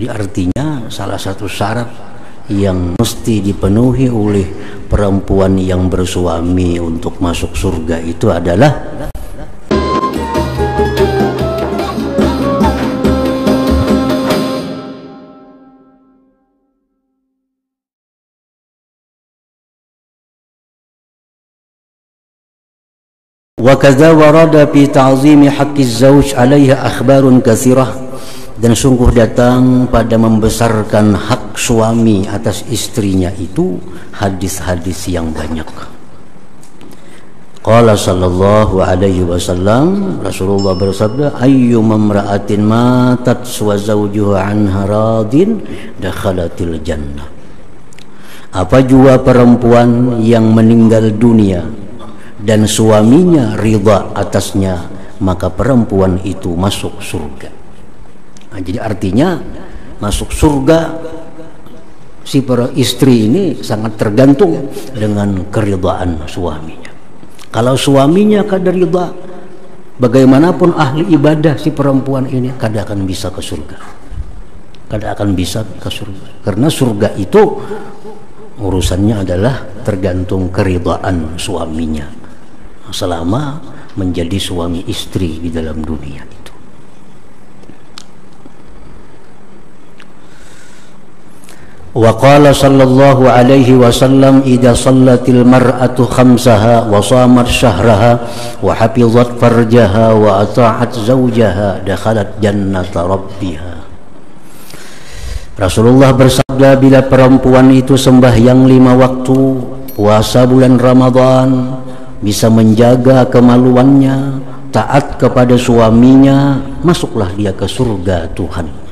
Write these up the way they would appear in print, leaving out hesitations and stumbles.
Jadi artinya salah satu syarat yang mesti dipenuhi oleh perempuan yang bersuami untuk masuk surga itu adalah wa kadza warada fi ta'zimi haqqiz zawj 'alaiha akhbarun katsirah, dan sungguh datang pada membesarkan hak suami atas istrinya itu hadis-hadis yang banyak. Qala sallallahu alaihi wasallam, Rasulullah bersabda, ayyu mamra'atin matat wa zawjuha anha radin dakhalatil jannah. Apa jua perempuan yang meninggal dunia dan suaminya ridha atasnya, maka perempuan itu masuk surga. Nah, jadi artinya masuk surga si para istri ini sangat tergantung dengan keridhaan suaminya. Kalau suaminya kada ridha, bagaimanapun ahli ibadah si perempuan ini kada akan bisa ke surga. Kada akan bisa ke surga. Karena surga itu urusannya adalah tergantung keridhaan suaminya selama menjadi suami istri di dalam dunia itu. Wa qala sallallahu alaihi wasallam, idza shallatil mar'atu khamsaha wa shamat syahraha wa hafizat farjaha wa ata'at zawjaha dakhalat jannata rabbiha. Rasulullah bersabda, bila perempuan itu sembahyang 5 waktu, puasa bulan Ramadan, bisa menjaga kemaluannya, taat kepada suaminya, masuklah dia ke surga Tuhan.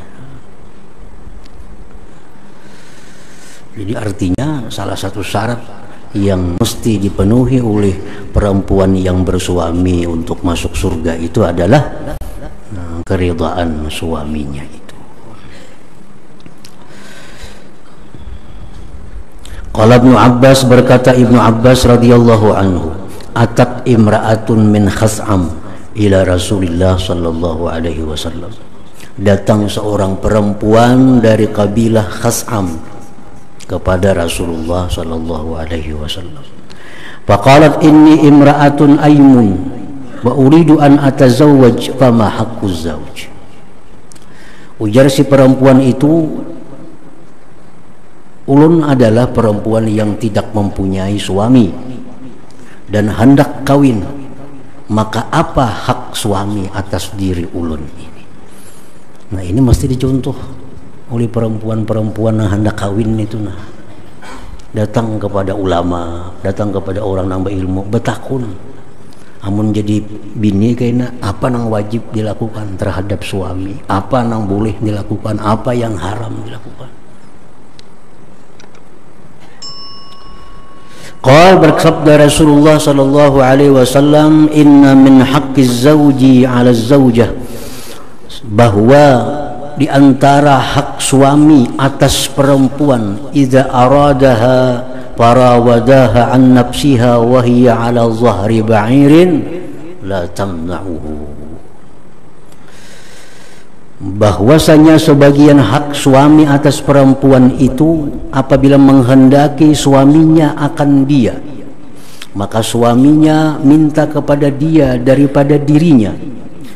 Jadi artinya salah satu syarat yang mesti dipenuhi oleh perempuan yang bersuami untuk masuk surga itu adalah keridhaan suaminya itu. Qala Ibnu Abbas, berkata Ibnu Abbas radhiyallahu anhu, atat imra'atun min Khas'am ila Rasulillah sallallahu alaihi wasallam. Datang seorang perempuan dari kabilah Khas'am kepada Rasulullah sallallahu alaihi wasallam. Faqalat inni imra'atun aymun wa uridu an atazawwaj fama haqquz zawj. Ujar si perempuan itu, ulun adalah perempuan yang tidak mempunyai suami dan hendak kawin, maka apa hak suami atas diri ulun ini? Nah, ini mesti dicontoh oleh perempuan-perempuan yang hendak kawin itu. Nah, datang kepada ulama, datang kepada orang nambah ilmu, betakun amun jadi bini kayaknya apa nang wajib dilakukan terhadap suami, apa nang boleh dilakukan, apa yang haram dilakukan. Qal, bersabda Rasulullah sallallahu alaihi wasallam, inna min haqqiz zawji 'ala zaujah, bahwa di antara hak suami atas perempuan, idza aradaha farawadaha an nafsiha wa hiya 'ala dhahri ba'irin la tamna'uhu. Bahwasanya sebagian hak suami atas perempuan itu apabila menghendaki suaminya akan dia, maka suaminya minta kepada dia daripada dirinya,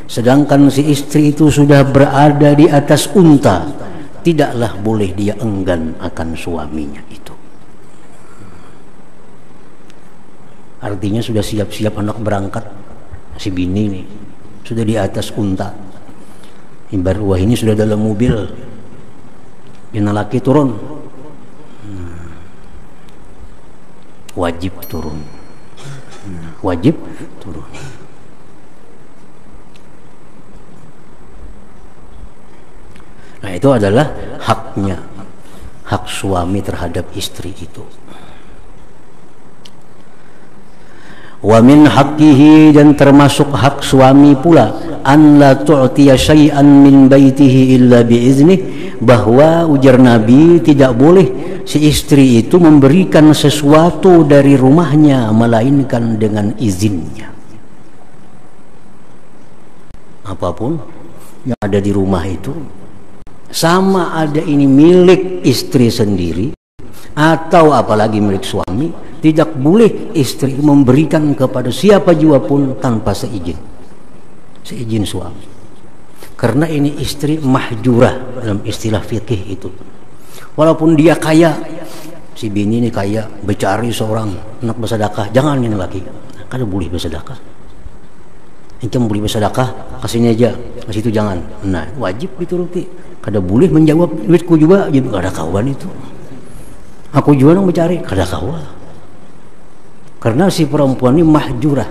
sedangkan si istri itu sudah berada di atas unta, tidaklah boleh dia enggan akan suaminya itu. Artinya sudah siap-siap anak berangkat, si bini ini sudah di atas unta, ibarat wah ini sudah dalam mobil, bina laki turun, wajib turun, wajib turun. Nah, itu adalah haknya, hak suami terhadap istri itu. Wa min haqqihi, dan termasuk hak suami pula, an la tu'tiya syai'an min baitihi illa biiznih, bahwa ujar Nabi tidak boleh si istri itu memberikan sesuatu dari rumahnya melainkan dengan izinnya. Apapun yang ada di rumah itu sama ada ini milik istri sendiri atau apalagi milik suami, tidak boleh istri memberikan kepada siapa jua pun tanpa seizin suami. Karena ini istri mahjurah dalam istilah fikih itu. Walaupun dia kaya, si bini ini kaya, bercari seorang anak bersedekah, jangan ini laki, kada boleh bersedekah. Encam boleh bersedekah, kasihnya aja, kasih itu jangan. Nah, wajib dituruti. Kada boleh menjawab duitku juga, jadi kada kawan itu. Aku juga nang mencari, kada kawan. Karena si perempuan ini mahjurah,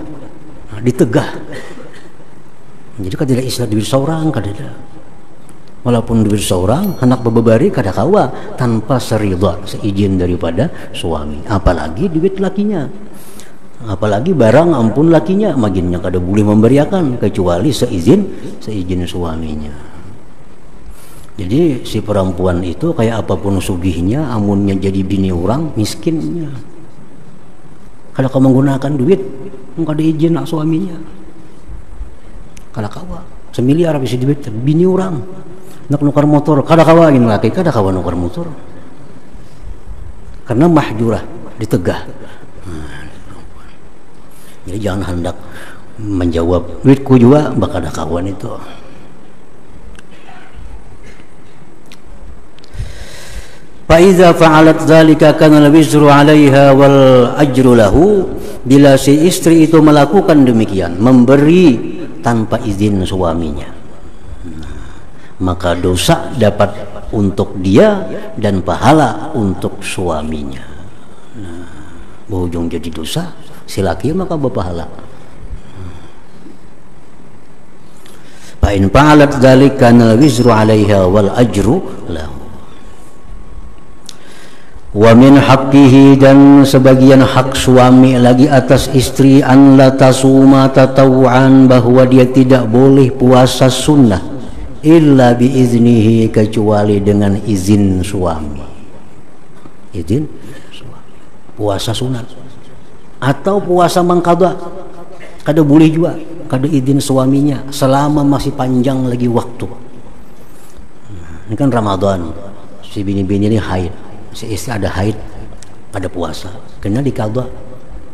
ditegah. Jadi kada ada istilah duit seorang, kada ada. Walaupun duit seorang, anak bebebari kada kawa tanpa seridha, seizin daripada suami. Apalagi duit lakinya. Apalagi barang ampun lakinya, maginnya kada boleh memberiakan kecuali seizin suaminya. Jadi si perempuan itu kayak apapun sugihnya, amunnya jadi bini orang miskinnya. Kalau kau menggunakan duit, kada izin nak suaminya. Kada kawa, semiliar habis duit, bini orang nak nukar motor, kada kawa ini laki, kada kawa nukar motor. Karena mahjurah, ditegah. Jadi jangan hendak menjawab duitku juga bakal ada kawan itu. Faiza fa'alat dzalika kana al-wizru 'alaiha wal ajru lahu. Bila si istri itu melakukan demikian, memberi tanpa izin suaminya, maka dosa dapat untuk dia dan pahala untuk suaminya. Berujung jadi dosa, si laki maka berpahala. Fa in fa'alat dzalika kana al-wizru 'alaiha wal ajru lahu. Wa min haqqihi, dan sebagian hak suami lagi atas istri, an la tasuma tatawuan, bahwa dia tidak boleh puasa sunnah illa biiznihi, kecuali dengan izin suami. Izin suami. Puasa sunat atau puasa mangkada kada boleh juga, kada izin suaminya selama masih panjang lagi waktu. Ini kan Ramadan, si bini-bini ini haid, si istri ada haid, ada puasa, kena dikada,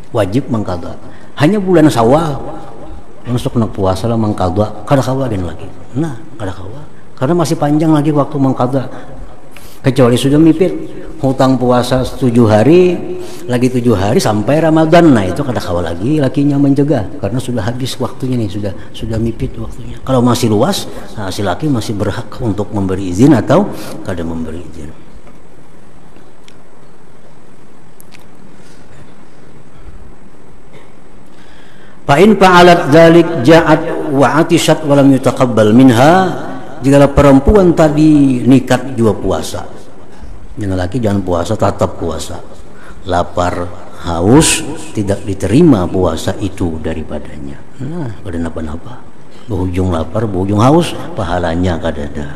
wajib mengkada. Hanya bulan Syawal masuk nak puasa lah mengkada, kada kawa lagi. Nah, kada kawa karena masih panjang lagi waktu mengkada. Kecuali sudah mipit hutang puasa 7 hari, lagi 7 hari sampai Ramadan, nah itu kada kawa lagi lakinya mencegah karena sudah habis waktunya nih, sudah mipit waktunya. Kalau masih luas, nah, si laki masih berhak untuk memberi izin atau kada memberi izin. Fa'in fa'alat dzalik ja'at wa 'atishat wa lam yutaqabbal minha. Jika perempuan tadi nikat juga puasa, yang laki jangan puasa, tetap puasa, lapar haus tidak diterima puasa itu daripadanya. Nah, kada napa-napa, berujung lapar berujung haus, pahalanya kada ada.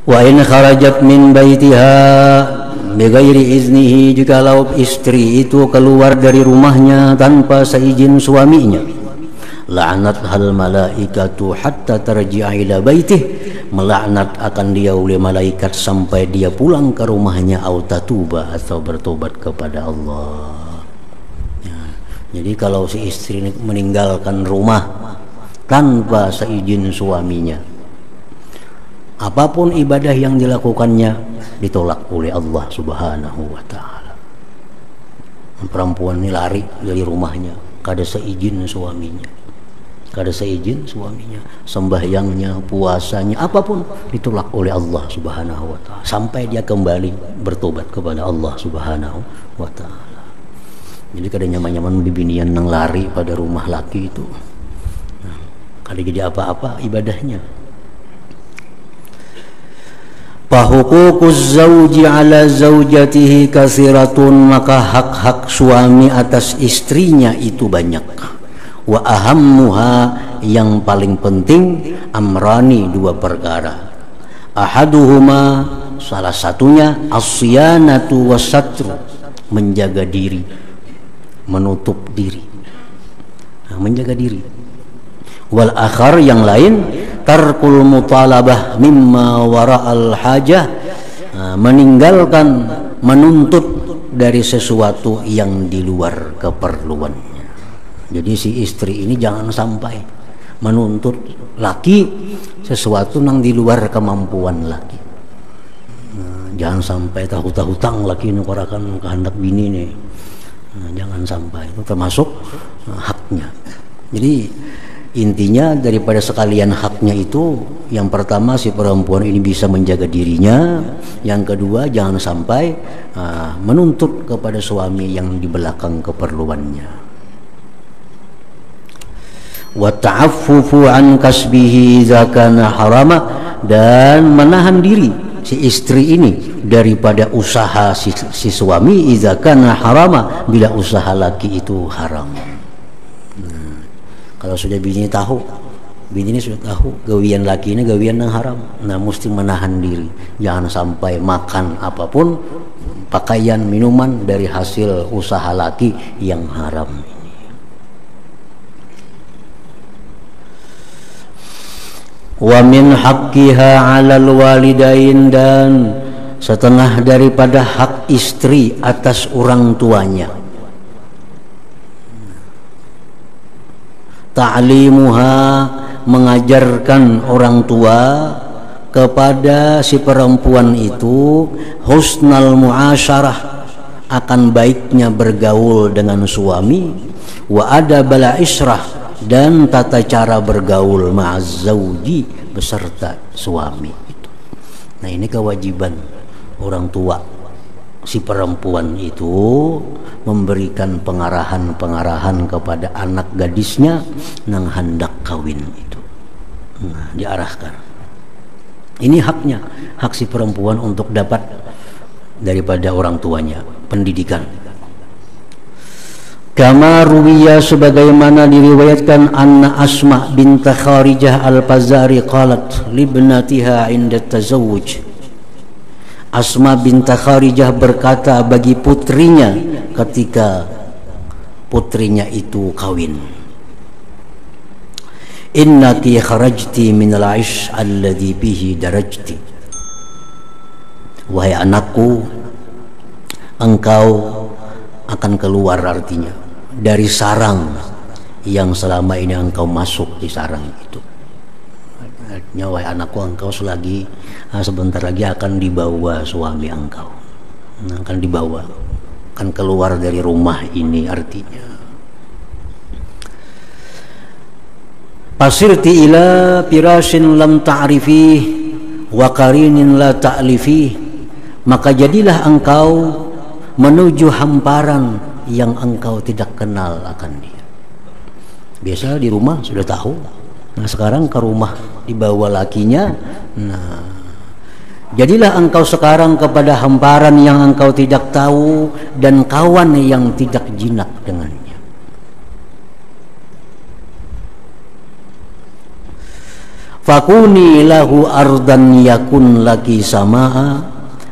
Wa in kharajat min baitiha bighairi iznihi, jikalau istri itu keluar dari rumahnya tanpa seizin suaminya, la'anat hal malaikatu hatta tarji'a ila baitih, melaknat akan dia oleh malaikat sampai dia pulang ke rumahnya, au tatuba, atau bertobat kepada Allah. Ya, jadi kalau si istri meninggalkan rumah tanpa seizin suaminya, apapun ibadah yang dilakukannya ditolak oleh Allah Subhanahu wa ta'ala. Perempuan ini lari dari rumahnya, kada seizin suaminya, sembahyangnya, puasanya, apapun ditolak oleh Allah Subhanahu wa ta'ala sampai dia kembali bertobat kepada Allah Subhanahu wa ta'ala. Jadi kada nyaman-nyaman bibinian nang lari pada rumah laki itu, nah, kada jadi apa-apa ibadahnya. Fahuququz zauji ala zaujatihi kasiratun, maka hak-hak suami atas istrinya itu banyak. Wa ahammuha, yang paling penting, amrani, 2 perkara. Ahaduhuma, salah satunya, as-siyanatu was-satru, menjaga diri, menutup diri, nah, menjaga diri. Wal akhar, yang lain, tarkul mutalabah mimma wara'al hajah, meninggalkan menuntut dari sesuatu yang di luar keperluannya. Jadi si istri ini jangan sampai menuntut laki sesuatu yang di luar kemampuan laki. Jangan sampai tahu-tahu laki nukarakan kehendak bini nih. Jangan sampai, itu termasuk haknya. Jadi intinya daripada sekalian haknya itu, yang pertama si perempuan ini bisa menjaga dirinya, yang kedua jangan sampai menuntut kepada suami yang di belakang keperluannya. Wa ta'affufu an kasbihi idza kana harama, dan menahan diri si istri ini daripada usaha si suami idza kana harama, bila usaha laki itu haram. Kalau sudah bini ini sudah tahu gawian laki ini gawian yang haram, nah mesti menahan diri, jangan sampai makan apapun, pakaian, minuman dari hasil usaha laki yang haram ini. Wa min haqqiha 'alal walidain, dan setengah daripada hak istri atas orang tuanya, ta'limuha, mengajarkan orang tua kepada si perempuan itu husnal muasyarah, akan baiknya bergaul dengan suami, wa adabal isyrah, dan tata cara bergaul ma'az zauji, beserta suami itu. Nah ini kewajiban orang tua si perempuan itu, memberikan pengarahan-pengarahan kepada anak gadisnya nang hendak kawin itu. Nah, diarahkan. Ini haknya, hak si perempuan untuk dapat daripada orang tuanya pendidikan. Kama ruwiya, sebagaimana diriwayatkan, anna Asma bint Kharijah al-Fazari qalat libnatiha inda tazawuj. Asma bint Kharijah berkata bagi putrinya ketika putrinya itu kawin, innaki kharajti minal aish alladhi bihi darajti, wahai anakku, engkau akan keluar, artinya dari sarang yang selama ini engkau masuk di sarang itu. Artinya wahai anakku, engkau sebentar lagi akan dibawa suami engkau, akan dibawa, akan keluar dari rumah ini. Artinya pasirti ila firashin lam ta'rifih wa qarinin la ta'lifih, maka jadilah engkau menuju hamparan yang engkau tidak kenal akan dia. Biasa di rumah sudah tahu, nah sekarang ke rumah dibawa lakinya. Nah, jadilah engkau sekarang kepada hamparan yang engkau tidak tahu dan kawan yang tidak jinak dengannya. Fakuni lahu ardan yakun laki samaa,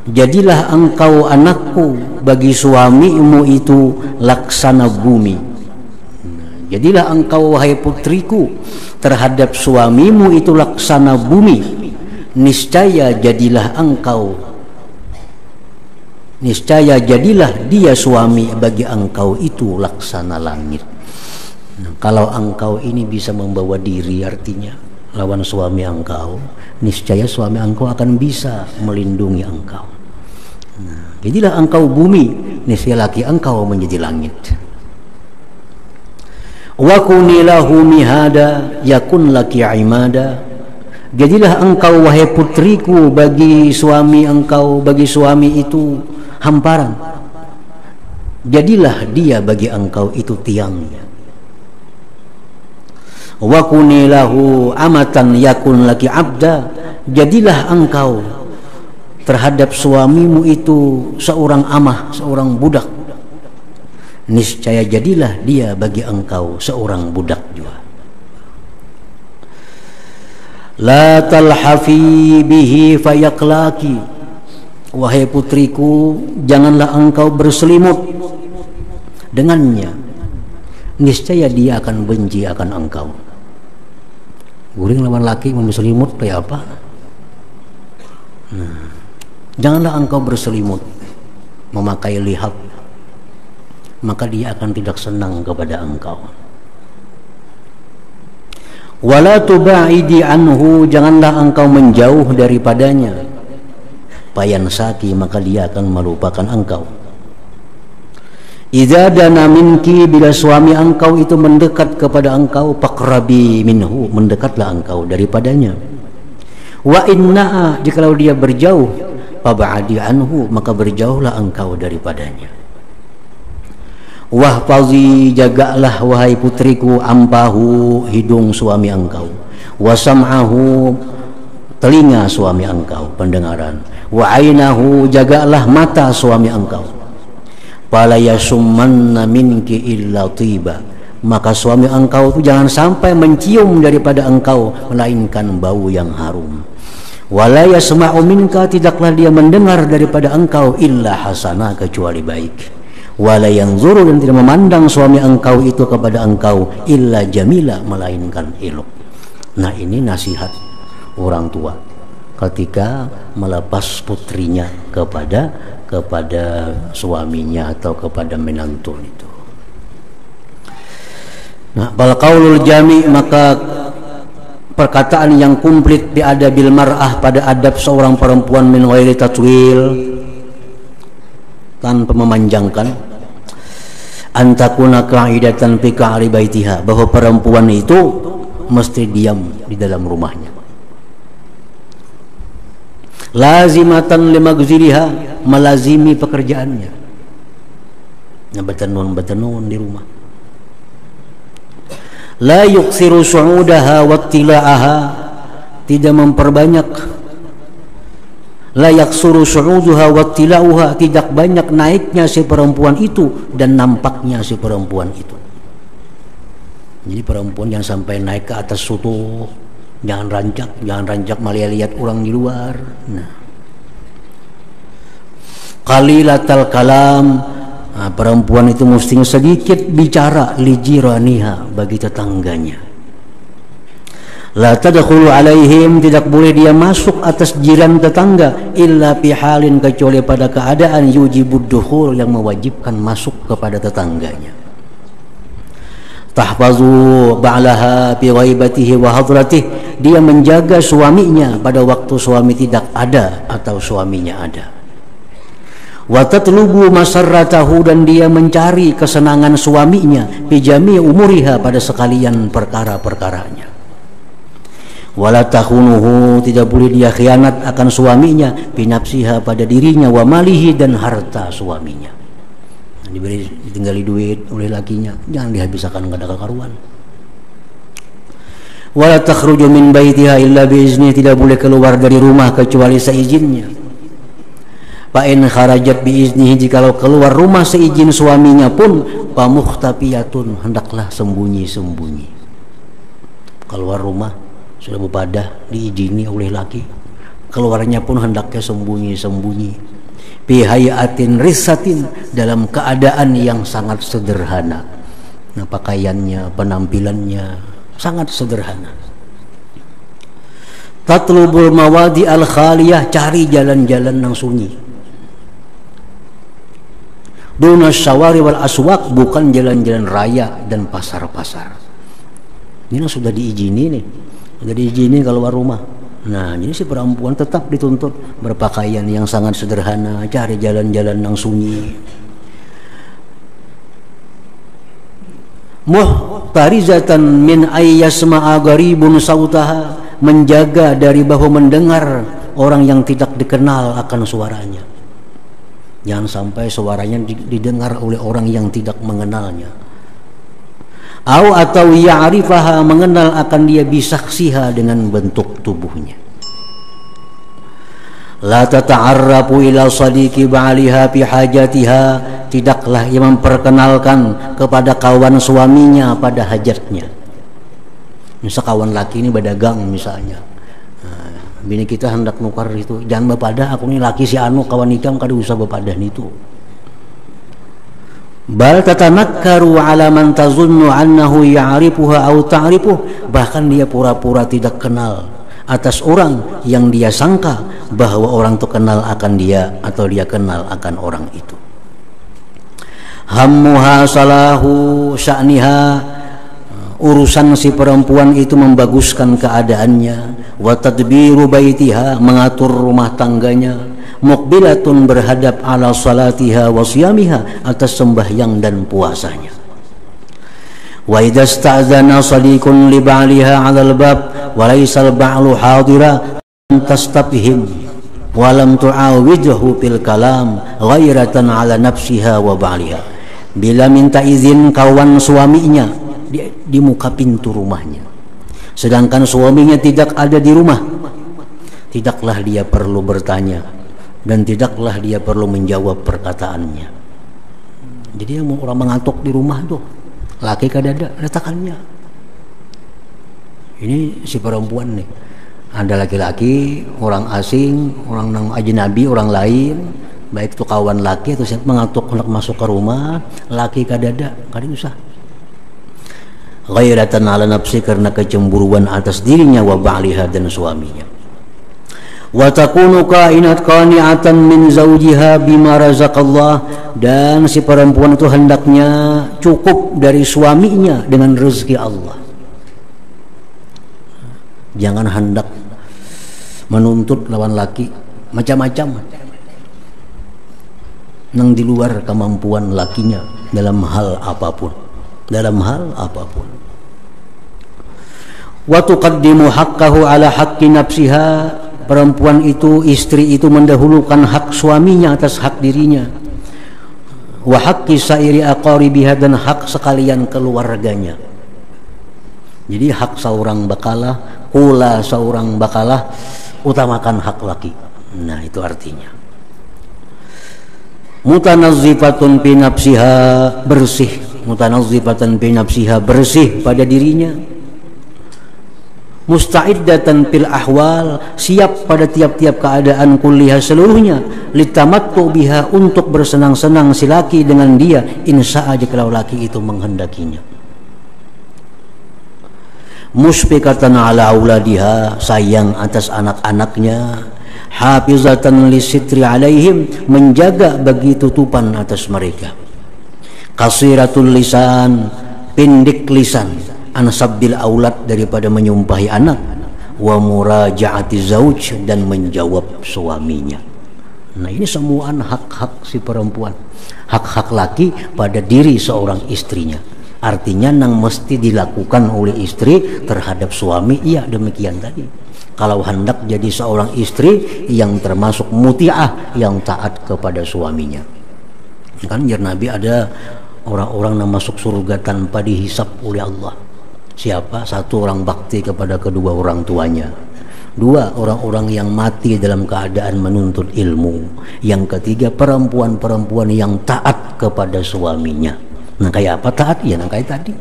jadilah engkau anakku bagi suamimu itu laksana bumi. Jadilah engkau wahai putriku terhadap suamimu itu laksana bumi. Niscaya jadilah dia suami bagi engkau itu laksana langit. Nah, kalau engkau ini bisa membawa diri, artinya lawan suami engkau, niscaya suami engkau akan bisa melindungi engkau. Nah, jadilah engkau bumi, niscaya laki engkau menjadi langit. Wa kunilahu mihada yakun laki imada, jadilah engkau wahai putriku bagi suami engkau, bagi suami itu hamparan, jadilah dia bagi engkau itu tiangnya. Wa kunilahu amatan yakun laki abda, jadilah engkau terhadap suamimu itu seorang amah, seorang budak, niscaya jadilah dia bagi engkau seorang budak juga. La talhafi bihi fayaklaki, wahai putriku, janganlah engkau berselimut dengannya, niscaya dia akan benci akan engkau. Guring lawan laki berselimut kayak apa? Nah, janganlah engkau berselimut memakai lihab, maka dia akan tidak senang kepada engkau. Wala tubaidi anhu, janganlah engkau menjauh daripadanya. Payan saki, maka dia akan melupakan engkau. Idza dana minki, bila suami engkau itu mendekat kepada engkau, faqrabi minhu, mendekatlah engkau daripadanya. Wa inna, jikalau dia berjauh, fab'adi anhu, maka berjauhlah engkau daripadanya. Wahfazi, jagalah wahai putriku, ampahu, hidung suami engkau, wasam'ahu, telinga suami engkau, pendengaran, wa ainahu, jagalah mata suami engkau. Fala yasummanna minki illa tiba, maka suami engkau itu jangan sampai mencium daripada engkau melainkan bau yang harum. Wala yasma'u minka, tidaklah dia mendengar daripada engkau illa hasanah, kecuali baik. Wala yanzuru, dan tidak memandang suami engkau itu kepada engkau illa jamila, melainkan elok. Nah, ini nasihat orang tua ketika melepas putrinya kepada suaminya atau kepada menantu itu. Nah, bal qaulul jami, maka perkataan yang komplit bi adabil mar'ah, pada adab seorang perempuan, min ghairi tatwil, tanpa memanjangkan, antakuna qa'idatan fi qa'ri baitiha, bahwa perempuan itu mesti diam di dalam rumahnya. Lazimatan limagziliha, melazimi pekerjaannya. Nah, betenun di rumah. La yuksiru su'udaha wattila'aha, tidak memperbanyak. La yaksuru su'uduha wattila'uha, tidak banyak naiknya si perempuan itu dan nampaknya si perempuan itu. Jadi perempuan yang sampai naik ke atas sutuh, jangan rancak malah lihat orang di luar. Nah, qalilatal kalam, nah, perempuan itu mesti sedikit bicara, lijiraniha, bagi tetangganya. La tadkhulu alaihim, tidak boleh dia masuk atas jiran tetangga, illa fi halin, kecuali pada keadaan yujibud dukhul, yang mewajibkan masuk kepada tetangganya. Tahfazu ba'laha fi ghaibatihi wa hadratihi, dia menjaga suaminya pada waktu suami tidak ada atau suaminya ada. Wa tatlubu masarratahu, dan dia mencari kesenangan suaminya, fi jami' umuriha, pada sekalian perkara-perkaranya. Wala takhunuhu, tidak boleh dia khianat akan suaminya, fi nafsiha, pada dirinya, wa malihi, dan harta suaminya. Ditinggali duit oleh lakinya, jangan dihabiskan, enggak ada karuan. Wala takhruju min baitiha illa biizni, tidak boleh keluar dari rumah kecuali seizinnya. Fa in kharajat biiznihi, jikalau keluar rumah seizin suaminya pun, fa muhtafiyatun, hendaklah sembunyi-sembunyi. Keluar rumah sudah bepadah, diizini oleh laki, keluarnya pun hendaknya sembunyi-sembunyi. Fi hayatin risatin, dalam keadaan yang sangat sederhana. Nah, pakaiannya, penampilannya sangat sederhana. Tatlubul mawadi al khaliyah, cari jalan-jalan yang sunyi. Dunas syawari wal aswaq, bukan jalan-jalan raya dan pasar-pasar. Ini sudah diizini nih, sudah diizini keluar rumah. Nah, jadi si perempuan tetap dituntut berpakaian yang sangat sederhana, cari jalan-jalan yang sunyi. Muhtarizatan min ayyasma'a gharibun sautaha, menjaga dari bahwa mendengar orang yang tidak dikenal akan suaranya. Jangan sampai suaranya didengar oleh orang yang tidak mengenalnya. Atau ya'rifaha, mengenal akan dia, bisaksiha, dengan bentuk tubuhnya. La tata'arrafu ila sadiqi ba'liha fi hajatiha, tidaklah ia memperkenalkan kepada kawan suaminya pada hajatnya. Misal kawan laki ini berdagang misalnya, nah, bini kita hendak nukar itu, jangan bepadah, aku ini laki si anu kawan ikam kada usah bepadah itu. Bal tatanakkaru ala man tazunnu annahu ya'rifuha aw ta'rifuh, bahkan dia pura-pura tidak kenal atas orang yang dia sangka bahwa orang itu kenal akan dia atau dia kenal akan orang itu. Hammuha salahu sya'niha, urusan si perempuan itu membaguskan keadaannya, wa tadbiru baitiha, mengatur rumah tangganya, muqbilatun berhadap ala salatiha wa siyamiha, atas sembahyang dan puasanya. Wa idza sta'zana sadiqun li ba'liha 'ala al-bab wa laysa al-ba'lu hadira tastafhim wa lam tu'awidhu fil kalam ghairatan 'ala nafsiha wa ba'liha. Bila minta izin kawan suaminya di muka pintu rumahnya, sedangkan suaminya tidak ada di rumah, tidaklah dia perlu bertanya dan tidaklah dia perlu menjawab perkataannya. Jadi yang orang mengantuk di rumah tuh, laki kadada letakkannya. Ini si perempuan nih, ada laki-laki, orang asing, orang nang ajnabi, orang lain, baik itu kawan laki atau siapa mengantuk hendak masuk ke rumah, laki kadada, kadang usah. Ghairatan ala nafsi, karena kecemburuan atas dirinya, wa ba'liha, dan suaminya. Wa takunu kainat qani'atan min zawjiha bima razaqallah, dan si perempuan itu hendaknya cukup dari suaminya dengan rezeki Allah. Jangan hendak menuntut lawan laki macam-macam nang di luar kemampuan lakinya dalam hal apapun, wa tuqaddimu haqqahu ala haqqi nafsiha, perempuan itu, istri itu mendahulukan hak suaminya atas hak dirinya, wa haqqi sairi aqaribiha, dan hak sekalian keluarganya. Jadi hak seorang bakalah, kula seorang bakalah, utamakan hak laki. Nah, itu artinya mutanazzifatun fi nafsiha, bersih, mutanazzifatun fi nafsiha, bersih pada dirinya, musta'iddatan fil ahwal, siap pada tiap-tiap keadaan kulliha seluruhnya, litamattu biha, untuk bersenang-senang si laki dengan dia, insya aja kalau laki itu menghendakinya. Musfiqatan ala auladiha, sayang atas anak-anaknya, hafizatan lisitri alaihim, menjaga bagi tutupan atas mereka. Qasiratul lisan, pendek lisan, an sabbil aulad, daripada menyumpahi anak, wa murajaati zauj, dan menjawab suaminya. Nah, ini semua hak-hak si perempuan, hak-hak laki pada diri seorang istrinya. Artinya nang mesti dilakukan oleh istri terhadap suami, iya demikian tadi. Kalau hendak jadi seorang istri yang termasuk muti'ah, yang taat kepada suaminya. Kan jar Nabi, ada orang-orang yang masuk surga tanpa dihisap oleh Allah. Siapa? Satu, orang bakti kepada kedua orang tuanya. Dua, orang-orang yang mati dalam keadaan menuntut ilmu. Yang ketiga, perempuan-perempuan yang taat kepada suaminya. Nah, kayak apa taat? Ya, nah kayak tadi.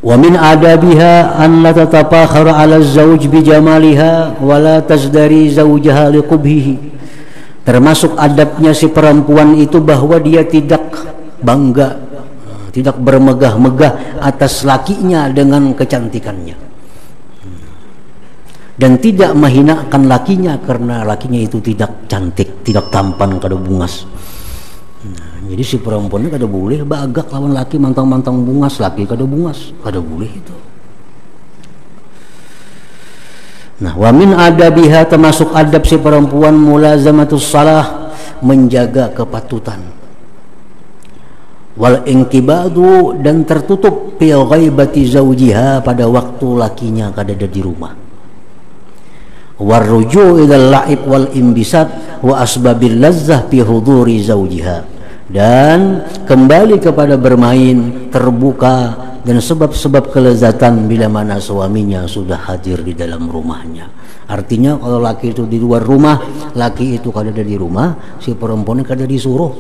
Wa min adabiha an la tatafakhara 'ala az-zawj bi jamaliha wa la tazdari zawjaha li qubhihi. Termasuk adabnya si perempuan itu bahwa dia tidak bangga, tidak bermegah-megah atas lakinya dengan kecantikannya, dan tidak menghinakan lakinya karena lakinya itu tidak cantik, tidak tampan, kada bungas. Jadi si perempuan kada boleh bagak lawan laki mantang-mantang bungas, laki kada bungas, kada boleh itu. Nah, wa min adabiha, termasuk adab si perempuan, mulazamatus salah, menjaga kepatutan, wal inqibadu, dan tertutup fi ghaibati zaujiha, pada waktu lakinya kada ada di rumah, warruju' ilal la'ib wal imbisat wa asbabil lazzah fi huduri zaujiha, dan kembali kepada bermain terbuka dan sebab-sebab kelezatan bila mana suaminya sudah hadir di dalam rumahnya. Artinya kalau laki itu di luar rumah, laki itu kada ada di rumah, si perempuan kada disuruh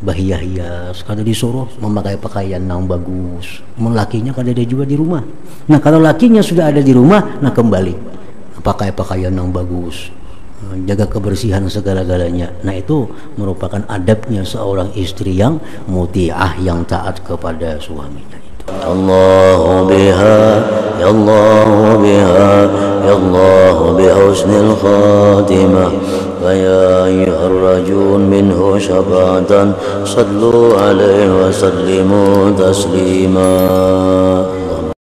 bahias, kada disuruh memakai pakaian yang bagus, lakinya kada ada juga di rumah. Nah, kalau lakinya sudah ada di rumah, nah kembali pakai pakaian yang bagus, jaga kebersihan segala-galanya. Nah, itu merupakan adabnya seorang istri yang muti'ah, yang taat kepada suaminya itu. Allahu biha ya Allahu biha ya Allahu bihusnil khatimah wa ya ayyuhar rajun minhu syafa'atan sallu alaihi wa sallimu taslima.